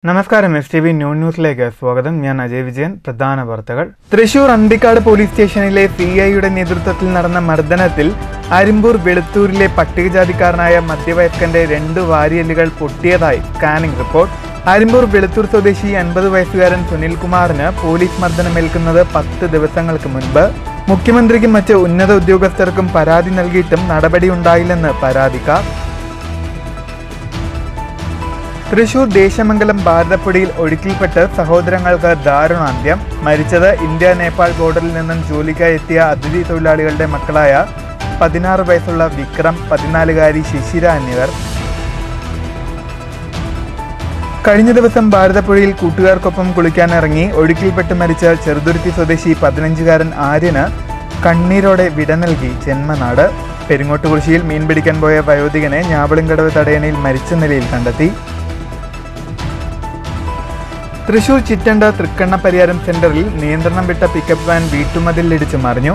നമസ്കാരം STV ന്യൂസിലേക്ക് സ്വാഗതം. ഞാൻ അജയ് വിജയൻ. പ്രധാന വാർത്തകൾ. തൃശൂർ അന്തിക്കാട് പോലീസ് സ്റ്റേഷനിലെ CIയുടെ നേതൃത്വത്തിൽ നടന്ന മർദ്ദനത്തിൽ അരിമ്പൂർ വെളുത്തൂരിലെ പട്ടികജാതിക്കാരനായ മധ്യവയസ്കന്റെ 2 വാരിയെല്ലുകൾ പൊട്ടിയതായി സ്കാനിംഗ് റിപ്പോർട്ട്. അരിമ്പൂർ വെളുത്തൂർ സ്വദേശി 50 വയസ്സുകാരൻ സുനിൽകുമാറിന് പോലീസ് മർദ്ദനമേൽക്കുന്നത് 10 ദിവസങ്ങൾക്ക് മുൻപ്. മുഖ്യമന്ത്രിക്കും മറ്റ് ഉന്നത ഉദ്യോഗസ്ഥർക്കും പരാതി നൽകിയിട്ടും നടപടിയുണ്ടായില്ലെന്ന് പരാതിക്കാർ. തൃശൂർ ദേശമംഗലം ഭാരതപ്പുഴയിൽ ഒഴുക്കിൽപ്പെട്ട് സഹോദരങ്ങൾക്ക് ദാരുണാന്ത്യം. മരിച്ചത് ഇന്ത്യ നേപ്പാൾ ബോർഡറിൽ നിന്നും ജോലിക്കായി എത്തിയ അതിഥി തൊഴിലാളികളുടെ മക്കളായ 16 വയസ്സുള്ള വിക്രം, 14-കാരി ശിശിര എന്നിവർ. കഴിഞ്ഞ ദിവസം ഭാരതപ്പുഴയിൽ കൂട്ടുകാർക്കൊപ്പം കുളിക്കാനിറങ്ങി ഒഴുക്കിൽപ്പെട്ട് മരിച്ച ചെറുതുരുത്തി സ്വദേശി 15-കാരൻ ആര്യന് കണ്ണീരോടെ വിട നൽകി ജന്മനാട്. പെരിങ്ങോട്ടുകുറിശ്ശിയിൽ മീൻ പിടിക്കാൻ പോയ വയോധികനെ ഞാവളുംകടവ് തടയണയിൽ മരിച്ച നിലയിൽ കണ്ടെത്തി. തൃശൂർ ചിറ്റണ്ട തൃക്കണ്ണപരിയാരം സെന്ററിൽ നിയന്ത്രണം വിട്ട പിക്കപ്പ് വാൻ വീട്ടുമതിലിടിച്ച് മറിഞ്ഞു.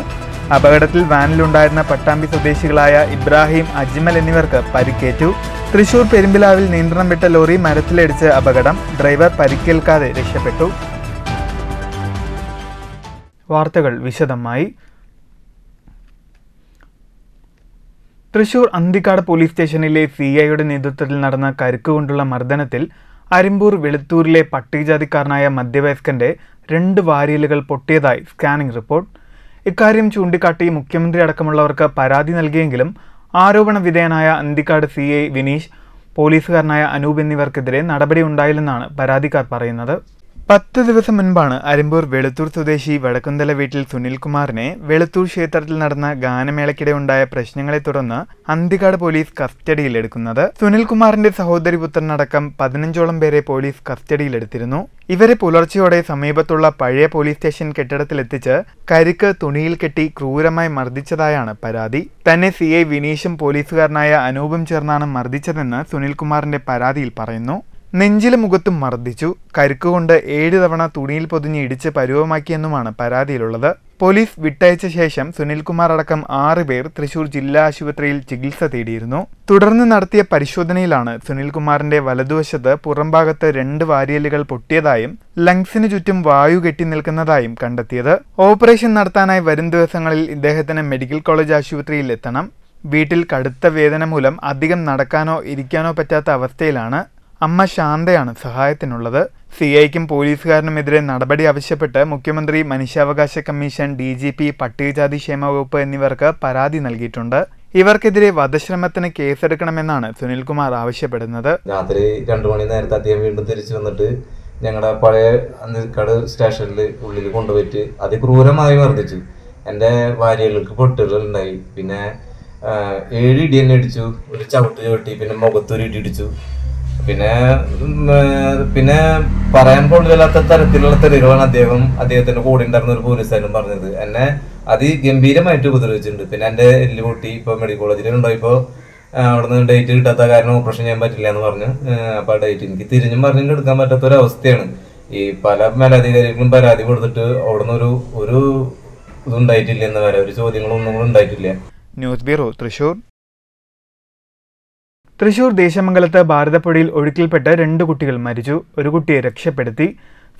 അപകടത്തിൽ വാനിലുണ്ടായിരുന്ന പട്ടാമ്പി സ്വദേശികളായ ഇബ്രാഹിം, അജ്മൽ എന്നിവർക്ക് പരിക്കേറ്റു. തൃശൂർ പെരുമ്പിലാവിൽ നിയന്ത്രണം വിട്ട ലോറി മരത്തിലിടിച്ച് അപകടം. ഡ്രൈവർ പരിക്കേൽക്കാതെ രക്ഷപ്പെട്ടു. വാർത്തകൾ വിശദമായി. തൃശൂർ അന്തിക്കാട് പോലീസ് സ്റ്റേഷനിലെ CIയുടെ നേതൃത്വത്തിൽ നടന്ന കരുക്കുകൊണ്ടുള്ള മർദ്ദനത്തിൽ അരിമ്പൂർ വെളുത്തൂരിലെ പട്ടികജാതിക്കാരനായ മധ്യവയസ്കന്റെ 2 വാരിയെല്ലുകൾ പൊട്ടിയതായി സ്കാനിംഗ് റിപ്പോർട്ട്. ഇക്കാര്യം ചൂണ്ടിക്കാട്ടി മുഖ്യമന്ത്രി അടക്കമുള്ളവർക്ക് പരാതി നൽകിയെങ്കിലും ആരോപണ വിധേയനായ അന്തിക്കാട് CI വിനീഷ്, പോലീസുകാരനായ അനൂപ് എന്നിവർക്കെതിരെ നടപടി ഉണ്ടായില്ലെന്നാണ് പരാതിക്കാർ പറയുന്നത്. 10 ദിവസം മുൻപാണ് അരിമ്പൂർ വെളുത്തൂർ സ്വദേശി വടക്കുന്തല വീട്ടിൽ സുനിൽകുമാറിനെ വെളുത്തൂർ ക്ഷേത്രത്തിൽ നടന്ന ഗാനമേളയ്ക്കിടെ ഉണ്ടായ പ്രശ്നങ്ങളെ തുടർന്ന് അന്തിക്കാട് പോലീസ് കസ്റ്റഡിയിലെടുക്കുന്നത്. സുനിൽകുമാറിന്റെ സഹോദരി പുത്രനടക്കം 15ഓളം പേരെ പോലീസ് കസ്റ്റഡിയിലെടുത്തിരുന്നു. ഇവരെ പുലർച്ചെയോടെ സമീപത്തുള്ള പഴയ പോലീസ് സ്റ്റേഷൻ കെട്ടിടത്തിലെത്തിച്ച് കരിക്ക് തുണിയിൽ കെട്ടി ക്രൂരമായി മർദ്ദിച്ചതായാണ് പരാതി. തന്നെ CI വിനീഷും പോലീസുകാരനായ അനൂപും ചേർന്നാണ് മർദ്ദിച്ചതെന്ന് സുനിൽകുമാറിന്റെ പരാതിയിൽ പറയുന്നു. നെഞ്ചിലും മുഖത്തും മർദ്ദിച്ചു. കരുക്കുകൊണ്ട് 7 തവണ തുണിയിൽ പൊതിഞ്ഞ് ഇടിച്ച് പരുവമാക്കിയെന്നുമാണ് പരാതിയിലുള്ളത്. പോലീസ് വിട്ടയച്ച ശേഷം സുനിൽകുമാർ അടക്കം 6 പേർ തൃശൂർ ജില്ലാ ആശുപത്രിയിൽ ചികിത്സ തേടിയിരുന്നു. തുടർന്ന് നടത്തിയ പരിശോധനയിലാണ് സുനിൽകുമാറിന്റെ വലതുവശത്ത് പുറംഭാഗത്ത് 2 വാരിയെല്ലുകൾ പൊട്ടിയതായും ലങ്സിന് ചുറ്റും വായു കെട്ടി നിൽക്കുന്നതായും കണ്ടെത്തിയത്. ഓപ്പറേഷൻ നടത്താനായി വരും ദിവസങ്ങളിൽ ഇദ്ദേഹത്തിന് മെഡിക്കൽ കോളേജ് ആശുപത്രിയിൽ എത്തണം. വീട്ടിൽ കടുത്ത വേദന മൂലം അധികം നടക്കാനോ ഇരിക്കാനോ പറ്റാത്ത അവസ്ഥയിലാണ്. അമ്മ ശാന്തയാണ് സഹായത്തിനുള്ളത്. CIക്കും പോലീസുകാരനുമെതിരെ നടപടി ആവശ്യപ്പെട്ട് മുഖ്യമന്ത്രി, മനുഷ്യാവകാശ കമ്മീഷൻ, DGP, പട്ടികജാതി ക്ഷേമ വകുപ്പ് എന്നിവർക്ക് പരാതി നൽകിയിട്ടുണ്ട്. ഇവർക്കെതിരെ വധശ്രമത്തിന് കേസെടുക്കണമെന്നാണ് സുനിൽകുമാർ ആവശ്യപ്പെടുന്നത്. രാത്രി 2 മണി നേരത്തെ അദ്ദേഹം വീണ്ടും തിരിച്ചു വന്നിട്ട് ഞങ്ങളുടെ പഴയ അന്തിക്കാട് സ്റ്റേഷനിൽ ഉള്ളിൽ കൊണ്ടുപോയിട്ട് അതിക്രൂരമായി മർദ്ദിച്ചു. എൻ്റെ വാരികൾക്ക് പൊട്ടുകളുണ്ടായി. പിന്നെ 7 ഇടി തന്നെ ഇടിച്ചു. ഒരു ചവിട്ട് ചവിട്ടി, പിന്നെ മുഖത്തൊരു ഇടി ഇടിച്ചു. പിന്നെ പറയാൻ കൊള്ളില്ലാത്ത തരത്തിലുള്ള തെളിവുകളാണ് അദ്ദേഹത്തിന്റെ കൂടെ ഉണ്ടായിരുന്ന ഒരു പോലീസുകാരനും പറഞ്ഞത്. എന്നെ അതിഗംഭീരമായിട്ട് ഉപദ്രവിച്ചിട്ടുണ്ട്. പിന്നെ എൻ്റെ എല്ല് പൊട്ടി. ഇപ്പോൾ മെഡിക്കൽ കോളേജിൽ ഉണ്ടായിപ്പോൾ അവിടെ നിന്ന് ഡേറ്റ് കിട്ടാത്ത കാരണം ഓപ്പറേഷൻ ചെയ്യാൻ പറ്റില്ല എന്ന് പറഞ്ഞു. അപ്പോൾ ആ ഡേറ്റ് എനിക്ക് തിരിഞ്ഞും പറഞ്ഞിട്ട് എടുക്കാൻ പറ്റാത്ത ഒരു അവസ്ഥയാണ്. ഈ പല മേലധികാരികളും പരാതി കൊടുത്തിട്ട് അവിടെ നിന്ന് ഒരു ഇതുണ്ടായിട്ടില്ല എന്ന് വരെ ഒരു ചോദ്യങ്ങളൊന്നും ഉണ്ടായിട്ടില്ല. News bureau, Thrissur. തൃശൂർ ദേശമംഗലത്ത് ഭാരതപ്പുഴയിൽ ഒഴുക്കിൽപ്പെട്ട് 2 കുട്ടികൾ മരിച്ചു. ഒരു കുട്ടിയെ രക്ഷപ്പെടുത്തി.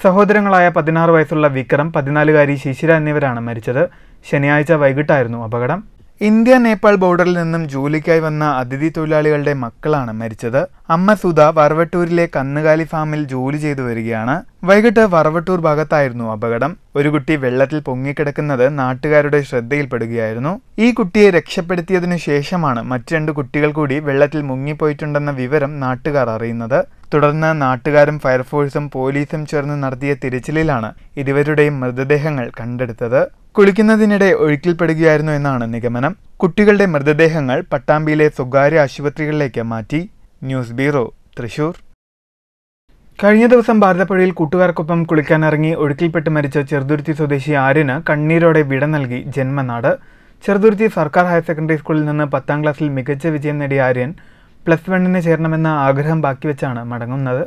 സഹോദരങ്ങളായ 16 വയസ്സുള്ള വിക്രം, 14-കാരി ശിശിര എന്നിവരാണ് മരിച്ചത്. ശനിയാഴ്ച വൈകിട്ടായിരുന്നു അപകടം. ഇന്ത്യ നേപ്പാൾ ബോർഡറിൽ നിന്നും ജോലിക്കായി വന്ന അതിഥി തൊഴിലാളികളുടെ മക്കളാണ് മരിച്ചത്. അമ്മ സുധ വറവട്ടൂരിലെ കന്നുകാലി ഫാമിൽ ജോലി ചെയ്തു വരികയാണ്. വൈകിട്ട് വറവട്ടൂർ ഭാഗത്തായിരുന്നു അപകടം. ഒരു കുട്ടി വെള്ളത്തിൽ പൊങ്ങിക്കിടക്കുന്നത് നാട്ടുകാരുടെ ശ്രദ്ധയിൽപ്പെടുകയായിരുന്നു. ഈ കുട്ടിയെ രക്ഷപ്പെടുത്തിയതിനു ശേഷമാണ് മറ്റ് 2 കുട്ടികൾ കൂടി വെള്ളത്തിൽ മുങ്ങിപ്പോയിട്ടുണ്ടെന്ന വിവരം നാട്ടുകാർ അറിയുന്നത്. തുടർന്ന് നാട്ടുകാരും ഫയർഫോഴ്സും പോലീസും ചേർന്ന് നടത്തിയ തിരച്ചിലിലാണ് ഇരുവരുടെയും മൃതദേഹങ്ങൾ കണ്ടെടുത്തത്. കുളിക്കുന്നതിനിടെ ഒഴുക്കിൽപ്പെടുകയായിരുന്നു എന്നാണ് നിഗമനം. കുട്ടികളുടെ മൃതദേഹങ്ങൾ പട്ടാമ്പിയിലെ സ്വകാര്യ ആശുപത്രികളിലേക്ക് മാറ്റി. News bureau, Thrissur. കഴിഞ്ഞ ദിവസം ഭാരതപ്പുഴയിൽ കൂട്ടുകാർക്കൊപ്പം കുളിക്കാനിറങ്ങി ഒഴുക്കിൽപ്പെട്ട് മരിച്ച ചെറുതുരുത്തി സ്വദേശി ആര്യന് കണ്ണീരോടെ വിട നൽകി ജന്മനാട്. ചെറുതുരുത്തി സർക്കാർ ഹയർ സെക്കൻഡറി സ്കൂളിൽ നിന്ന് 10ാം ക്ലാസ്സിൽ മികച്ച വിജയം നേടിയ ആര്യൻ +1 ചേരണമെന്ന ആഗ്രഹം ബാക്കിവെച്ചാണ് മടങ്ങുന്നത്.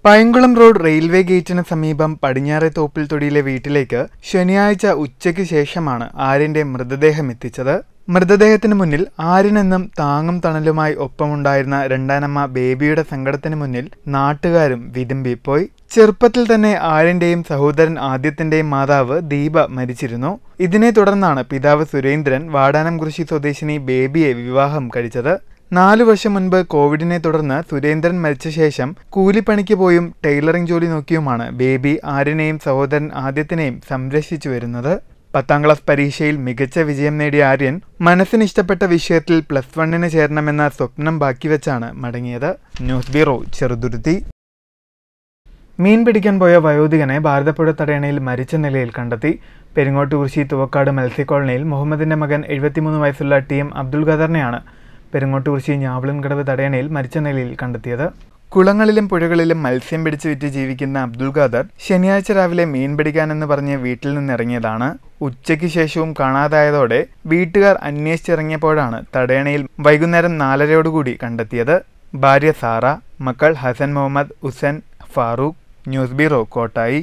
പയങ്കുളം റോഡ് റെയിൽവേ ഗേറ്റിന് സമീപം പടിഞ്ഞാറെ തോപ്പിൽ തൊടിയിലെ വീട്ടിലേക്ക് ശനിയാഴ്ച ഉച്ചയ്ക്ക് ശേഷമാണ് ആര്യന്റെ മൃതദേഹം എത്തിച്ചത്. മൃതദേഹത്തിന് മുന്നിൽ ആര്യനെന്നും താങ്ങും തണലുമായി ഒപ്പമുണ്ടായിരുന്ന രണ്ടാനമ്മ ബേബിയുടെ സങ്കടത്തിന് മുന്നിൽ നാട്ടുകാരും വിതുമ്പിപ്പോയി. ചെറുപ്പത്തിൽ തന്നെ ആര്യന്റെയും സഹോദരൻ ആദ്യത്തിന്റെയും മാതാവ് ദീപ മരിച്ചിരുന്നു. ഇതിനെ തുടർന്നാണ് പിതാവ് സുരേന്ദ്രൻ വാടാനംകുറിശി സ്വദേശിനി ബേബിയെ വിവാഹം കഴിച്ചത്. 4 വർഷം മുൻപ് കോവിഡിനെ തുടർന്ന് സുരേന്ദ്രൻ മരിച്ച ശേഷം കൂലിപ്പണിക്ക് പോയും ടൈലറിംഗ് ജോലി നോക്കിയുമാണ് ബേബി ആര്യനെയും സഹോദരൻ ആദ്യത്തിനെയും സംരക്ഷിച്ചു വരുന്നത്. 10ാം ക്ലാസ് പരീക്ഷയിൽ മികച്ച വിജയം നേടിയ ആര്യൻ മനസ്സിനിഷ്ടപ്പെട്ട വിഷയത്തിൽ +1 ചേരണമെന്ന സ്വപ്നം ബാക്കിവെച്ചാണ് മടങ്ങിയത്. News bureau, Cheruthuruthy. മീൻ പിടിക്കാൻ പോയ വയോധികനെ ഭാരതപ്പുഴ തടയണയിൽ മരിച്ച നിലയിൽ കണ്ടെത്തി. പെരിങ്ങോട്ടുകുറിശി തുവക്കാട് മത്സ്യക്കോളനിയിൽ മുഹമ്മദിന്റെ മകൻ 73 വയസ്സുള്ള TM അബ്ദുൾ ഖദറിനെയാണ് പെരിങ്ങോട്ടുകുറിശി ഞാവളൻകടവ് തടയണയിൽ മരിച്ച നിലയിൽ കണ്ടെത്തിയത്. കുളങ്ങളിലും പുഴകളിലും മത്സ്യം പിടിച്ചു വിറ്റ് ജീവിക്കുന്ന അബ്ദുൾ ഖാദർ ശനിയാഴ്ച രാവിലെ മീൻ പിടിക്കാനെന്ന് പറഞ്ഞ് വീട്ടിൽ നിന്നിറങ്ങിയതാണ്. ഉച്ചയ്ക്ക് ശേഷവും കാണാതായതോടെ വീട്ടുകാർ അന്വേഷിച്ചിറങ്ങിയപ്പോഴാണ് തടയണയിൽ വൈകുന്നേരം 4:30 കണ്ടെത്തിയത്. ഭാര്യ സാറ, മക്കൾ ഹസൻ മുഹമ്മദ്, ഹുസൻ, ഫാറൂഖ്. News bureau, Kottayi.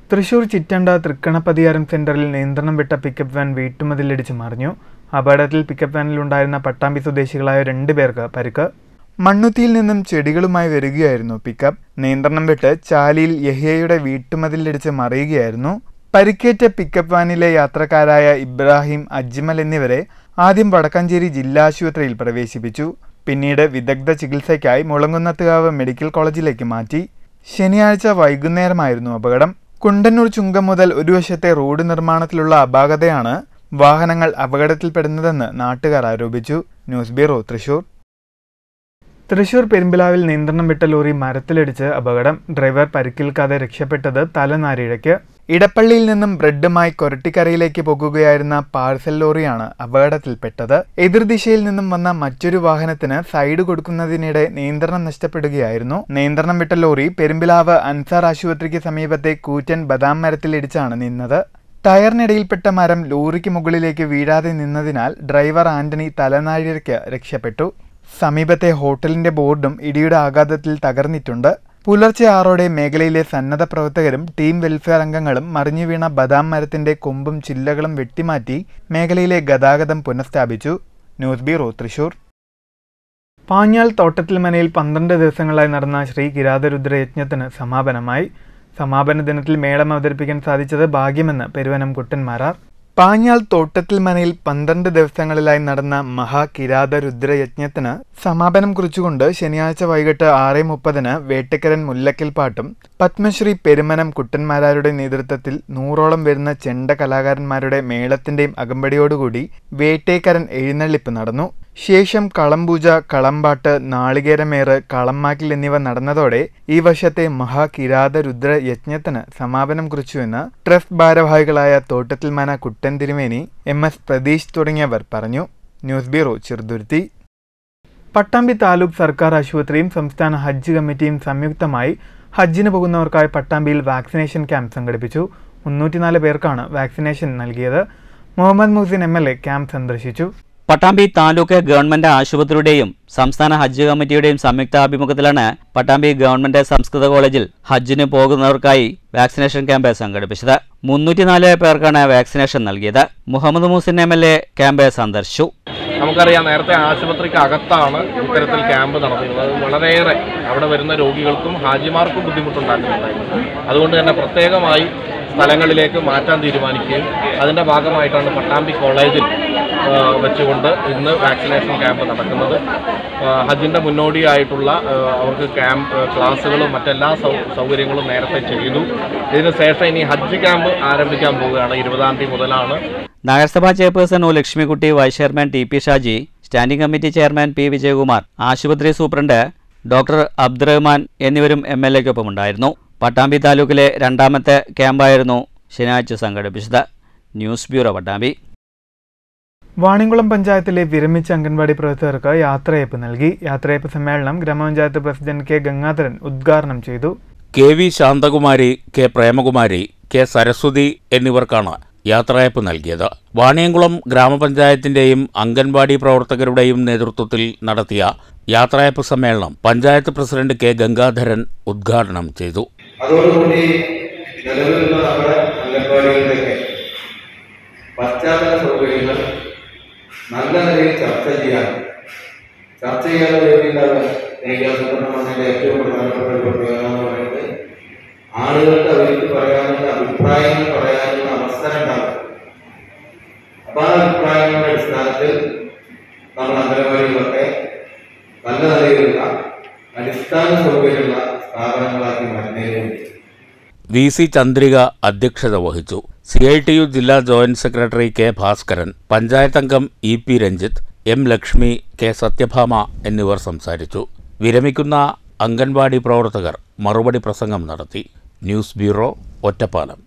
തൃശൂർ ചിറ്റണ്ട തൃക്കണപ്പതിയാരം സെന്ററിൽ നിയന്ത്രണം വിട്ട പിക്കപ്പ് വാൻ വീട്ടുമതിലിടിച്ച് മറിഞ്ഞു. അപകടത്തിൽ പിക്കപ്പ് വാനിലുണ്ടായിരുന്ന പട്ടാമ്പി സ്വദേശികളായ 2 പേർക്ക് പരിക്ക്. മണ്ണുത്തിയിൽ നിന്നും ചെടികളുമായി വരികയായിരുന്നു പിക്കപ്പ്. നിയന്ത്രണം വിട്ട് ചാലിയിൽ യഹ്യയുടെ വീട്ടുമതിലിടിച്ച് മറിയുകയായിരുന്നു. പരിക്കേറ്റ പിക്കപ്പ് വാനിലെ യാത്രക്കാരായ ഇബ്രാഹിം, അജ്മൽ എന്നിവരെ ആദ്യം വടക്കാഞ്ചേരി ജില്ലാ ആശുപത്രിയിൽ പ്രവേശിപ്പിച്ചു. പിന്നീട് വിദഗ്ധ ചികിത്സയ്ക്കായി മുളങ്കുന്നത്തുകാവ് മെഡിക്കൽ കോളേജിലേക്ക് മാറ്റി. ശനിയാഴ്ച വൈകുന്നേരമായിരുന്നു അപകടം. കുണ്ടന്നൂർ ചുങ്കം മുതൽ ഒരു വശത്തെ റോഡ് നിർമ്മാണത്തിലുള്ള അപാകതയാണ് വാഹനങ്ങൾ അപകടത്തിൽപ്പെടുന്നതെന്ന് നാട്ടുകാർ ആരോപിച്ചു. News bureau, Thrissur. തൃശൂർ പെരുമ്പിലാവിൽ നിയന്ത്രണം വിട്ട ലോറി മരത്തിലിടിച്ച് അപകടം. ഡ്രൈവർ പരിക്കേൽക്കാതെ രക്ഷപ്പെട്ടത് തലനാരിഴയ്ക്ക്. ഇടപ്പള്ളിയിൽ നിന്നും ബ്രെഡുമായി കൊരട്ടിക്കരയിലേക്ക് പോകുകയായിരുന്ന പാഴ്സൽ ലോറിയാണ് അപകടത്തിൽപ്പെട്ടത്. എതിർദിശയിൽ നിന്നും വന്ന മറ്റൊരു വാഹനത്തിന് സൈഡ് കൊടുക്കുന്നതിനിടെ നിയന്ത്രണം നഷ്ടപ്പെടുകയായിരുന്നു. നിയന്ത്രണം വിട്ട ലോറി പെരുമ്പിലാവ് അൻസാർ ആശുപത്രിക്ക് സമീപത്തെ കൂറ്റൻ ബദാം മരത്തിലിടിച്ചാണ് നിന്നത്. ടയറിനിടയിൽപ്പെട്ട മരം ലോറിക്ക് മുകളിലേക്ക് വീഴാതെ നിന്നതിനാൽ ഡ്രൈവർ ആന്റണി തലനാരിഴയ്ക്ക് രക്ഷപ്പെട്ടു. സമീപത്തെ ഹോട്ടലിന്റെ ബോർഡും ഇടിയുടെ ആഘാതത്തിൽ തകർന്നിട്ടുണ്ട്. പുലർച്ചെ 6 മേഖലയിലെ സന്നദ്ധ പ്രവർത്തകരും ടീം വെൽഫെയർ അംഗങ്ങളും മറിഞ്ഞു വീണ ബദാം മരത്തിന്റെ കൊമ്പും ചില്ലകളും വെട്ടിമാറ്റി മേഖലയിലെ ഗതാഗതം പുനഃസ്ഥാപിച്ചു. News bureau, Thrissur. പാഞ്ഞാൽ തോട്ടത്തിൽ മനയിൽ 12 ദിവസങ്ങളായി നടന്ന ശ്രീ കിരാതരുദ്ര യജ്ഞത്തിന് സമാപനമായി. സമാപന ദിനത്തിൽ മേളം അവതരിപ്പിക്കാൻ സാധിച്ചത് ഭാഗ്യമെന്ന് പെരുവനം കുട്ടന്മാരാർ. പാഞ്ഞാൽ തോട്ടത്തിൽ മനയിൽ 12 ദിവസങ്ങളിലായി നടന്ന മഹാകിരാതരുദ്രയജ്ഞത്തിന് സമാപനം കുറിച്ചുകൊണ്ട് ശനിയാഴ്ച വൈകിട്ട് 6:30 വേട്ടക്കരൻ മുല്ലക്കൽ പാട്ടും പത്മശ്രീ പെരുമനം കുട്ടന്മാരാരുടെ നേതൃത്വത്തിൽ 100ഓളം വരുന്ന ചെണ്ട കലാകാരന്മാരുടെ മേളത്തിന്റെയും അകമ്പടിയോടുകൂടി വേട്ടേക്കരൻ എഴുന്നള്ളിപ്പ് നടന്നു. ശേഷം കളംപൂജ, കളംപാട്ട്, നാളികേരമേറ്, കളംമാക്കിൽ എന്നിവ നടന്നതോടെ ഈ വർഷത്തെ മഹാകിരാതരുദ്ര യജ്ഞത്തിന് സമാപനം കുറിച്ചുവെന്ന് ട്രസ്റ്റ് ഭാരവാഹികളായ തോട്ടത്തിൽ മന കുട്ടൻ തിരുമേനി, MS പ്രതീഷ് തുടങ്ങിയവർ പറഞ്ഞു. News bureau, Cheruthuruthy. പട്ടാമ്പി താലൂക്ക് സർക്കാർ ആശുപത്രിയും സംസ്ഥാന ഹജ്ജ് കമ്മിറ്റിയും സംയുക്തമായി ഹജ്ജിന് പോകുന്നവർക്കായി പട്ടാമ്പിയിൽ വാക്സിനേഷൻ ക്യാമ്പ് സംഘടിപ്പിച്ചു. 304 പേർക്കാണ് വാക്സിനേഷൻ നൽകിയത്. മുഹമ്മദ് മുഹസിൻ MLA ക്യാമ്പ് സന്ദർശിച്ചു. പട്ടാമ്പി താലൂക്ക് ഗവൺമെന്റ് ആശുപത്രിയുടെയും സംസ്ഥാന ഹജ്ജ് കമ്മിറ്റിയുടെയും സംയുക്താഭിമുഖത്തിലാണ് പട്ടാമ്പി ഗവൺമെന്റ് സംസ്കൃത കോളേജിൽ ഹജ്ജിന് പോകുന്നവർക്കായി വാക്സിനേഷൻ ക്യാമ്പ് സംഘടിപ്പിച്ചത്. 304 പേർക്കാണ് വാക്സിനേഷൻ നൽകിയത്. മുഹമ്മദ് മുഹസിൻ MLA ക്യാമ്പ് സന്ദർശിച്ചു. നമുക്കറിയാം, നേരത്തെ ആശുപത്രിക്ക് അകത്താണ് ഇത്തരത്തിൽ ക്യാമ്പ് നടത്തുന്നത്. അത് വളരെയേറെ അവിടെ വരുന്ന രോഗികൾക്കും ഹാജിമാർക്കും ബുദ്ധിമുട്ടുണ്ടാക്കുന്നുണ്ടായിരുന്നു. അതുകൊണ്ട് തന്നെ പ്രത്യേകമായി സ്ഥലങ്ങളിലേക്ക് മാറ്റാൻ തീരുമാനിക്കുകയും അതിൻ്റെ ഭാഗമായിട്ടാണ് പട്ടാമ്പി കോളേജിൽ വെച്ചുകൊണ്ട് ഇന്ന് വാക്സിനേഷൻ ക്യാമ്പ് നടക്കുന്നത്. ഹജ്ജിൻ്റെ മുന്നോടിയായിട്ടുള്ള അവർക്ക് ക്ലാസ്സുകളും മറ്റെല്ലാ സൗകര്യങ്ങളും നേരത്തെ ചെയ്തു. ഇതിനുശേഷം ഇനി ഹജ്ജ് ക്യാമ്പ് ആരംഭിക്കാൻ പോവുകയാണ്. 20-ാം തീയതി മുതലാണ്. നഗരസഭാ chairperson O Lakshmikutty, vice chairman TP Shaji, standing committee chairman P Vijayakumar, ആശുപത്രി സൂപ്രണ്ട് ഡോക്ടർ അബ്ദുറഹ്മാൻ എന്നിവരും MLAക്കൊപ്പം ഉണ്ടായിരുന്നു. പട്ടാമ്പി താലൂക്കിലെ 2ാമത്തെ ക്യാമ്പായിരുന്നു ശനിയാഴ്ച സംഘടിപ്പിച്ചത്. News bureau, Pattambi. വാണിയംകുളം പഞ്ചായത്തിലെ വിരമിച്ച അംഗൻവാടി പ്രവർത്തകർക്ക് യാത്രയയപ്പ് നൽകി. യാത്രയയപ്പ് സമ്മേളനം ഗ്രാമപഞ്ചായത്ത് പ്രസിഡന്റ് K ഗംഗാധരൻ ഉദ്ഘാടനം ചെയ്തു. KV Shanthakumari, K Premakumari, K Saraswati എന്നിവർക്കാണ് യാത്രയയപ്പ് നൽകിയത്. വാണിയംകുളം ഗ്രാമപഞ്ചായത്തിന്റെയും അംഗൻവാടി പ്രവർത്തകരുടെയും നേതൃത്വത്തിൽ നടത്തിയ യാത്രയയപ്പ് സമ്മേളനം പഞ്ചായത്ത് പ്രസിഡന്റ് കെ ഗംഗാധരൻ ഉദ്ഘാടനം ചെയ്തു. അതോടുകൂടി നിലവിലുള്ള നമ്മുടെ അംഗൻവാടികളുടെയൊക്കെ പശ്ചാത്തല സൗകര്യങ്ങൾ നല്ല നിലയിൽ ചർച്ച ചെയ്യാൻ വേണ്ടിയിട്ടാണ് ഏകാസൂത്രണത്തിന്റെ ഏറ്റവും പ്രധാനപ്പെട്ട ഒരു പ്രത്യേകത എന്ന് പറയുന്നത് ആളുകൾക്ക് അവർക്ക് പറയാനുള്ള അഭിപ്രായങ്ങൾ പറയാനുള്ള അവസരം ഉണ്ടാകും. അപ്പൊ ആ അഭിപ്രായങ്ങളുടെ അടിസ്ഥാനത്തിൽ നമ്മൾ അംഗനവാടികളൊക്കെ നല്ല നിലയിലുള്ള അടിസ്ഥാന സൗകര്യമുള്ള സ്ഥാപനങ്ങളാക്കി മാറ്റുന്നതിന് വി സി ചന്ദ്രിക അധ്യക്ഷത വഹിച്ചു. CITU ജില്ലാ joint secretary K Bhaskaran, panchayat അംഗം E P Ranjith, M Lakshmi, K Sathyabhama എന്നിവർ സംസാരിച്ചു. വിരമിക്കുന്ന അംഗൻവാടി പ്രവർത്തകർ മറുപടി പ്രസംഗം നടത്തി. News bureau, Ottapalam.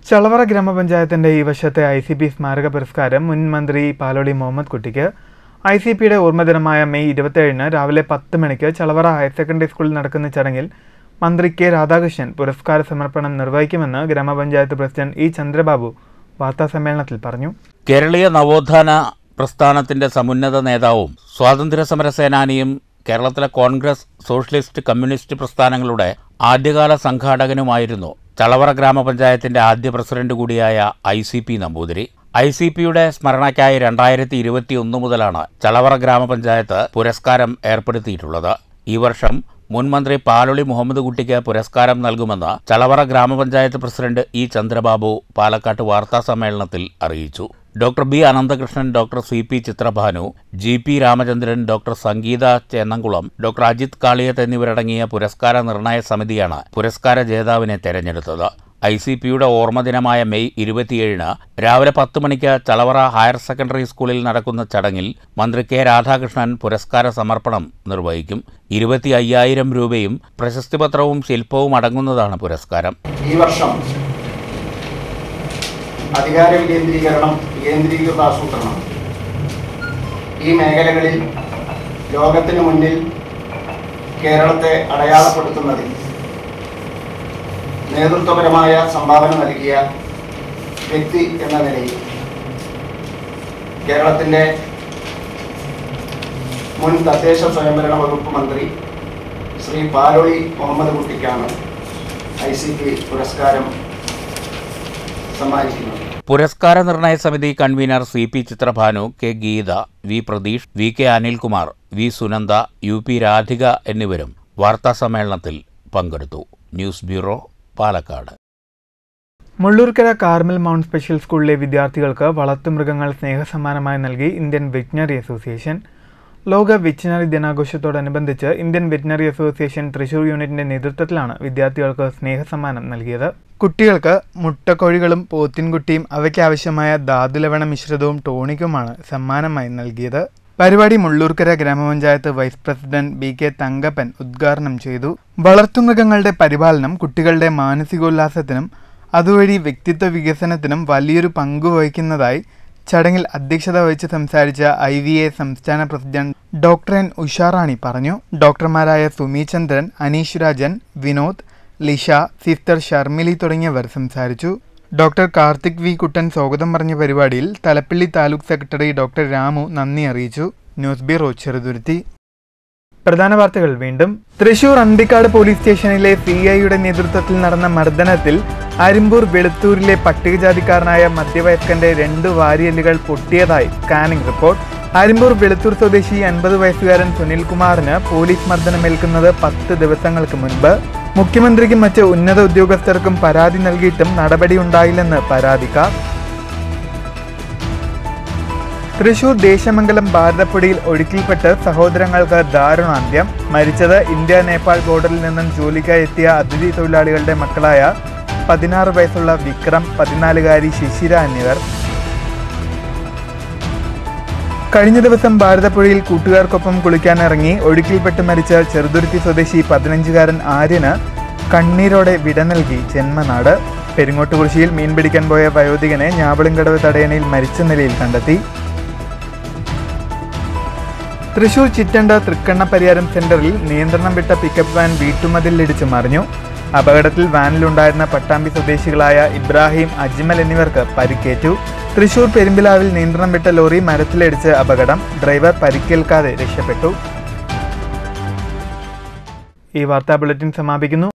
ചളവറ ഗ്രാമപഞ്ചായത്തിന്റെ ഈ വർഷത്തെ ICP സ്മാരക പുരസ്കാരം മുൻ മന്ത്രി പാലോളി മുഹമ്മദ് കുട്ടിക്ക് ICPയുടെ ഓർമ്മദിനമായ മെയ് 27 രാവിലെ 10 മണിക്ക് ചളവറ ഹയർ സെക്കൻഡറി സ്കൂളിൽ നടക്കുന്ന ചടങ്ങിൽ മന്ത്രി കെ രാധാകൃഷ്ണൻ പുരസ്കാര സമർപ്പണം നിർവഹിക്കുമെന്ന് ഗ്രാമപഞ്ചായത്ത് പ്രസിഡന്റ് ഇ ചന്ദ്രബാബു വാർത്താസമ്മേളനത്തിൽ പറഞ്ഞു. കേരളീയ നവോത്ഥാന പ്രസ്ഥാനത്തിന്റെ സമുന്നത നേതാവും സ്വാതന്ത്ര്യസമര സേനാനിയും കേരളത്തിലെ കോൺഗ്രസ്, സോഷ്യലിസ്റ്റ്, കമ്മ്യൂണിസ്റ്റ് പ്രസ്ഥാനങ്ങളുടെ ആദ്യകാല സംഘാടകനുമായിരുന്നു ചളവറ ഗ്രാമപഞ്ചായത്തിന്റെ ആദ്യ പ്രസിഡന്റ് കൂടിയായ ICP നമ്പൂതിരി. ICPയുടെ സ്മരണയ്ക്കായി 2021 മുതലാണ് ചളവറ ഗ്രാമപഞ്ചായത്ത് പുരസ്കാരം ഏർപ്പെടുത്തിയിട്ടുള്ളത്. ഈ വർഷം മുൻ മന്ത്രി പാലോളി മുഹമ്മദ് കുട്ടിക്ക് പുരസ്കാരം നൽകുമെന്ന് ചളവറ ഗ്രാമപഞ്ചായത്ത് പ്രസിഡന്റ് ഇ ചന്ദ്രബാബു പാലക്കാട്ട് വാർത്താസമ്മേളനത്തിൽ അറിയിച്ചു. Doctor B Ananthakrishnan, doctor CP Chithrabhanu, GP Ramachandran, doctor Sangeetha Chennamkulam, doctor Ajith Kaliyath എന്നിവരടങ്ങിയ പുരസ്കാര നിർണയ സമിതിയാണ് പുരസ്കാര ജേതാവിനെ തെരഞ്ഞെടുത്തത്. ICPയുടെ ഓർമ്മദിനമായ മെയ് 27 രാവിലെ 10 മണിക്ക് ചളവറ ഹയർ സെക്കൻഡറി സ്കൂളിൽ നടക്കുന്ന ചടങ്ങിൽ മന്ത്രി കെ രാധാകൃഷ്ണൻ പുരസ്കാര സമർപ്പണം നിർവഹിക്കും. 25,000 രൂപയും പ്രശസ്തിപത്രവും ശില്പവും അടങ്ങുന്നതാണ് പുരസ്കാരം. ഈ വർഷം അധികാര വികേന്ദ്രീകരണം, കേന്ദ്രീകൃത ആസൂത്രണം, ഈ മേഖലകളിൽ ലോകത്തിന് മുന്നിൽ കേരളത്തെ അടയാളപ്പെടുത്തുന്നതിൽ നേതൃത്വപരമായ സംഭാവന നൽകിയ വ്യക്തി എന്ന നിലയിൽ കേരളത്തിൻ്റെ മുൻ തദ്ദേശ സ്വയംഭരണ വകുപ്പ് മന്ത്രി ശ്രീ പാലോളി മുഹമ്മദ് കുട്ടിക്കാണ് ICP പുരസ്കാരം സമ്മാനിക്കുന്നത്. പുരസ്കാര നിർണയ സമിതി convener CP Chithrabhanu, K Geetha, V Pratheesh, VK Anilkumar, V Sunanda, UP Radhika എന്നിവരും വാർത്താസമ്മേളനത്തിൽ പങ്കെടുത്തു. News bureau, Palakkad. Mullurkara Carmel Mount special സ്കൂളിലെ വിദ്യാർത്ഥികൾക്ക് വളർത്തുമൃഗങ്ങൾ സ്നേഹസമ്മാനമായി നൽകി ഇന്ത്യൻ വെറ്റിനറി അസോസിയേഷൻ. ലോക വെറ്റിനറി ദിനാഘോഷത്തോടനുബന്ധിച്ച് ഇന്ത്യൻ വെറ്റിനറി അസോസിയേഷൻ തൃശൂർ യൂണിറ്റിന്റെ നേതൃത്വത്തിലാണ് വിദ്യാർത്ഥികൾക്ക് സ്നേഹസമ്മാനം നൽകിയത്. കുട്ടികൾക്ക് മുട്ടക്കോഴികളും പോത്തിൻകുട്ടിയും അവയ്ക്കാവശ്യമായ ധാതുലവണ മിശ്രിതവും ടോണിക്കുമാണ് സമ്മാനമായി നൽകിയത്. പരിപാടി മുള്ളൂർക്കര ഗ്രാമപഞ്ചായത്ത് വൈസ് പ്രസിഡന്റ് BK തങ്കപ്പൻ ഉദ്ഘാടനം ചെയ്തു. വളർത്തുമൃഗങ്ങളുടെ പരിപാലനം കുട്ടികളുടെ മാനസികോല്ലാസത്തിനും അതുവഴി വ്യക്തിത്വ വികസനത്തിനും വലിയൊരു പങ്കുവഹിക്കുന്നതായി ചടങ്ങിൽ അധ്യക്ഷത വഹിച്ച് സംസാരിച്ച IVA സംസ്ഥാന പ്രസിഡന്റ് ഡോക്ടർ N ഉഷാറാണി പറഞ്ഞു. ഡോക്ടർമാരായ സുമി ചന്ദ്രൻ, അനീഷ് രാജൻ, വിനോദ്, ലിഷ, സിസ്റ്റർ ഷർമിലി തുടങ്ങിയവർ സംസാരിച്ചു. ഡോക്ടർ കാർത്തിക് വി കുട്ടൻ സ്വാഗതം പറഞ്ഞ പരിപാടിയിൽ തലപ്പള്ളി താലൂക്ക് സെക്രട്ടറി ഡോക്ടർ രാമു നന്ദി അറിയിച്ചു. News bureau, Cheruthuruthy. പ്രധാന വാർത്തകൾ വീണ്ടും. തൃശൂർ അന്തിക്കാട് പോലീസ് സ്റ്റേഷനിലെ CIയുടെ നേതൃത്വത്തിൽ നടന്ന മർദ്ദനത്തിൽ അരിമ്പൂർ വെളുത്തൂരിലെ പട്ടികജാതിക്കാരനായ മധ്യവയസ്കന്റെ 2 വാരിയെല്ലുകൾ പൊട്ടിയതായി സ്കാനിംഗ് റിപ്പോർട്ട്. അരിമ്പൂർ വെളുത്തൂർ സ്വദേശി 50 വയസ്സുകാരൻ സുനിൽകുമാറിന് പോലീസ് മർദ്ദനമേൽക്കുന്നത് 10 ദിവസങ്ങൾക്ക് മുൻപ്. മുഖ്യമന്ത്രിക്കും മറ്റ് ഉന്നത ഉദ്യോഗസ്ഥർക്കും പരാതി നൽകിയിട്ടും നടപടിയുണ്ടായില്ലെന്ന് പരാതിക്കാർ. തൃശൂർ ദേശമംഗലം ഭാരതപ്പുഴയിൽ ഒഴുക്കിൽപ്പെട്ട് സഹോദരങ്ങൾക്ക് ദാരുണാന്ത്യം. മരിച്ചത് ഇന്ത്യ നേപ്പാൾ ബോർഡറിൽ നിന്നും ജോലിക്കായി എത്തിയ അതിഥി തൊഴിലാളികളുടെ മക്കളായ 16 വയസ്സുള്ള വിക്രം, 14-കാരി ശിശിര എന്നിവർ. കഴിഞ്ഞ ദിവസം ഭാരതപ്പുഴയിൽ കൂട്ടുകാർക്കൊപ്പം കുളിക്കാനിറങ്ങി ഒഴുക്കിൽപ്പെട്ട് മരിച്ച ചെറുതുരുത്തി സ്വദേശി 15-കാരൻ ആര്യന് കണ്ണീരോടെ വിട നൽകി ജന്മനാട്. പെരിങ്ങോട്ടുകുറിശ്ശിയിൽ മീൻ പിടിക്കാൻ പോയ വയോധികനെ ഞാവളിങ്കടവ് തടയണയിൽ മരിച്ച നിലയിൽ കണ്ടെത്തി. തൃശൂർ ചിറ്റണ്ട തൃക്കണ്ണ പരിയാരം സെന്ററിൽ നിയന്ത്രണം വിട്ട പിക്കപ്പ് വാൻ വീട്ടുമതിലിടിച്ച് മറിഞ്ഞു. അപകടത്തിൽ വാനിലുണ്ടായിരുന്ന പട്ടാമ്പി സ്വദേശികളായ ഇബ്രാഹിം, അജ്മൽ എന്നിവർക്ക് പരിക്കേറ്റു. തൃശൂർ പെരുമ്പിലാവിൽ നിയന്ത്രണം വിട്ട ലോറി മരത്തിലിടിച്ച് അപകടം. ഡ്രൈവർ പരിക്കേൽക്കാതെ രക്ഷപ്പെട്ടു. ഈ വാർത്താ ബുള്ളറ്റിൻ സമാപിക്കുന്നു.